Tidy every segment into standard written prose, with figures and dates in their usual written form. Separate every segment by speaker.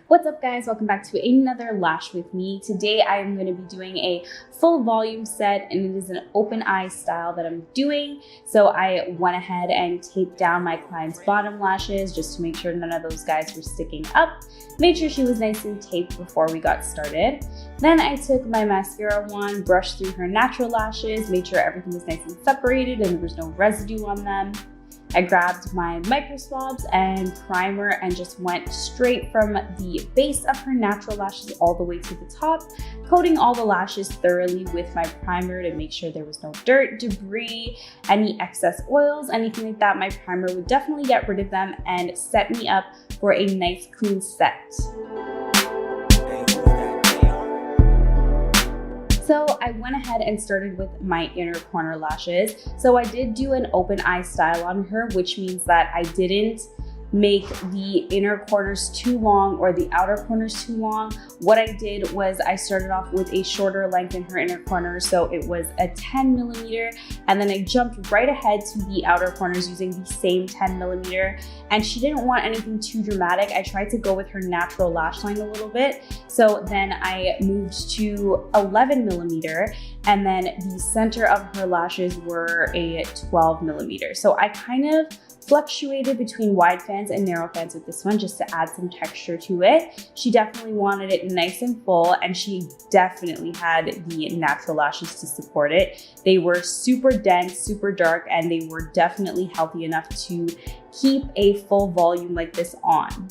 Speaker 1: What's up guys, welcome back to another Lash with me. Today I am going to be doing a full volume set and it is an open eye style that I'm doing. So I went ahead and taped down my client's bottom lashes just to make sure none of those guys were sticking up. Made sure she was nice and taped before we got started. Then I took my mascara wand, brushed through her natural lashes, made sure everything was nice and separated and there was no residue on them. I grabbed my micro swabs and primer and just went straight from the base of her natural lashes all the way to the top, coating all the lashes thoroughly with my primer to make sure there was no dirt, debris, any excess oils, anything like that. My primer would definitely get rid of them and set me up for a nice clean set. So I went ahead and started with my inner corner lashes. So I did do an open eye style on her, which means that I didn't make the inner corners too long or the outer corners too long. What I did was I started off with a shorter length in her inner corner, so it was a 10 millimeter, and then I jumped right ahead to the outer corners using the same 10 millimeter. And she didn't want anything too dramatic. I tried to go with her natural lash line a little bit. So then I moved to 11 millimeter, and then the center of her lashes were a 12 millimeter. So I kind of fluctuated between wide fans and narrow fans with this one just to add some texture to it. She definitely wanted it nice and full, and she definitely had the natural lashes to support it. They were super dense, super dark, and they were definitely healthy enough to keep a full volume like this on.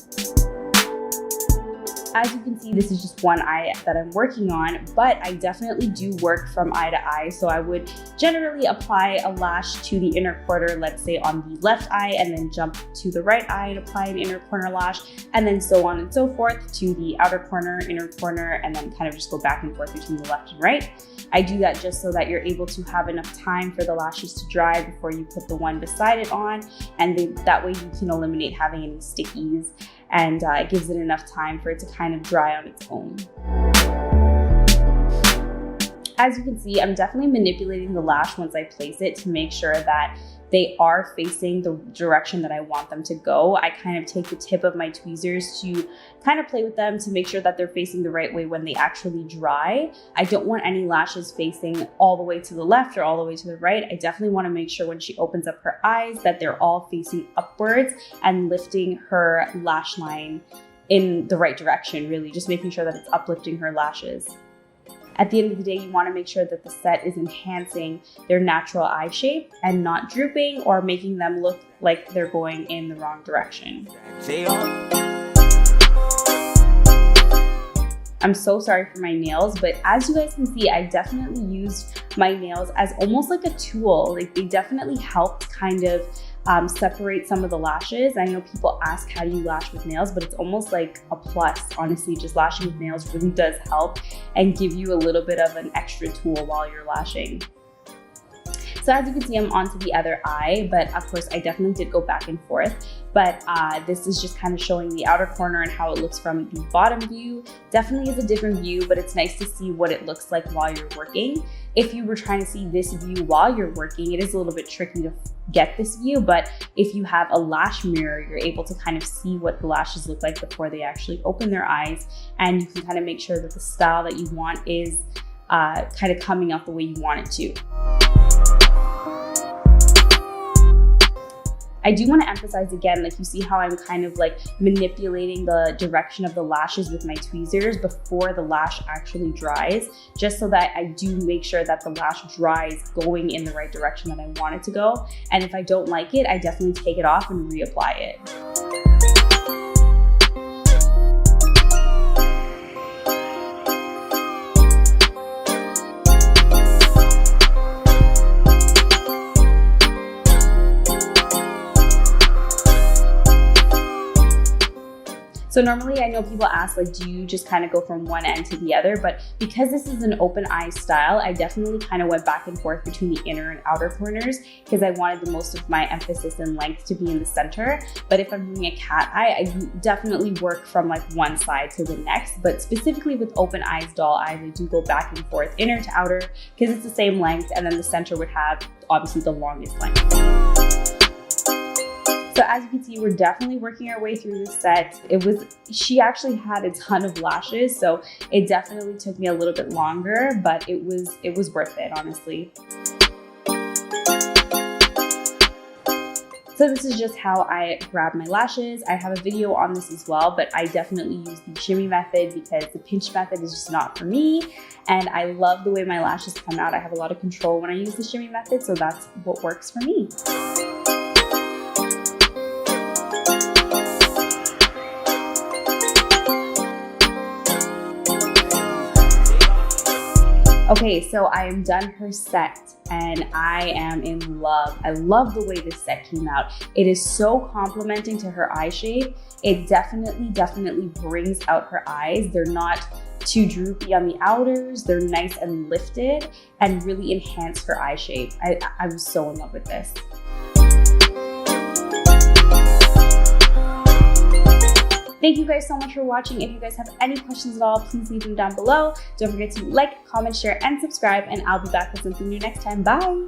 Speaker 1: As you can see, this is just one eye that I'm working on, but I definitely do work from eye to eye. So I would generally apply a lash to the inner corner, let's say on the left eye, and then jump to the right eye and apply an inner corner lash, and then so on and so forth to the outer corner, inner corner, and then kind of just go back and forth between the left and right. I do that just so that you're able to have enough time for the lashes to dry before you put the one beside it on, and that way you can eliminate having any stickies, and it gives it enough time for it to kind of dry on its own. As you can see, I'm definitely manipulating the lash once I place it to make sure that they are facing the direction that I want them to go. I kind of take the tip of my tweezers to kind of play with them to make sure that they're facing the right way when they actually dry. I don't want any lashes facing all the way to the left or all the way to the right. I definitely want to make sure when she opens up her eyes that they're all facing upwards and lifting her lash line in the right direction, really just making sure that it's uplifting her lashes. At the end of the day, you want to make sure that the set is enhancing their natural eye shape and not drooping or making them look like they're going in the wrong direction. I'm so sorry for my nails, but as you guys can see, I definitely used my nails as almost like a tool. Like, they definitely helped kind of separate some of the lashes. I know people ask, how do you lash with nails? But it's almost like a plus. Honestly, just lashing with nails really does help and give you a little bit of an extra tool while you're lashing. So as you can see, I'm onto the other eye, but of course I definitely did go back and forth. But this is just kind of showing the outer corner and how it looks from the bottom view. Definitely is a different view, but it's nice to see what it looks like while you're working. If you were trying to see this view while you're working, it is a little bit tricky to get this view, but if you have a lash mirror, you're able to kind of see what the lashes look like before they actually open their eyes, and you can kind of make sure that the style that you want is kind of coming out the way you want it to. I do want to emphasize again, like, you see how I'm kind of like manipulating the direction of the lashes with my tweezers before the lash actually dries, just so that I do make sure that the lash dries going in the right direction that I want it to go. And if I don't like it, I definitely take it off and reapply it. So normally I know people ask, like, do you just kind of go from one end to the other? But because this is an open eye style, I definitely kind of went back and forth between the inner and outer corners because I wanted the most of my emphasis and length to be in the center. But if I'm doing a cat eye, I definitely work from like one side to the next. But specifically with open eyes, doll eyes, I do go back and forth, inner to outer, because it's the same length, and then the center would have obviously the longest length. So as you can see, we're definitely working our way through this set. She actually had a ton of lashes, so it definitely took me a little bit longer, but it was worth it, honestly. So this is just how I grab my lashes. I have a video on this as well, but I definitely use the shimmy method because the pinch method is just not for me. And I love the way my lashes come out. I have a lot of control when I use the shimmy method, so that's what works for me. Okay, so I am done her set and I am in love. I love the way this set came out. It is so complimenting to her eye shape. It definitely brings out her eyes. They're not too droopy on the outers. They're nice and lifted and really enhance her eye shape. I was so in love with this. Thank you guys so much for watching. If you guys have any questions at all, please leave them down below. Don't forget to like, comment, share, and subscribe, and I'll be back with something new next time. Bye!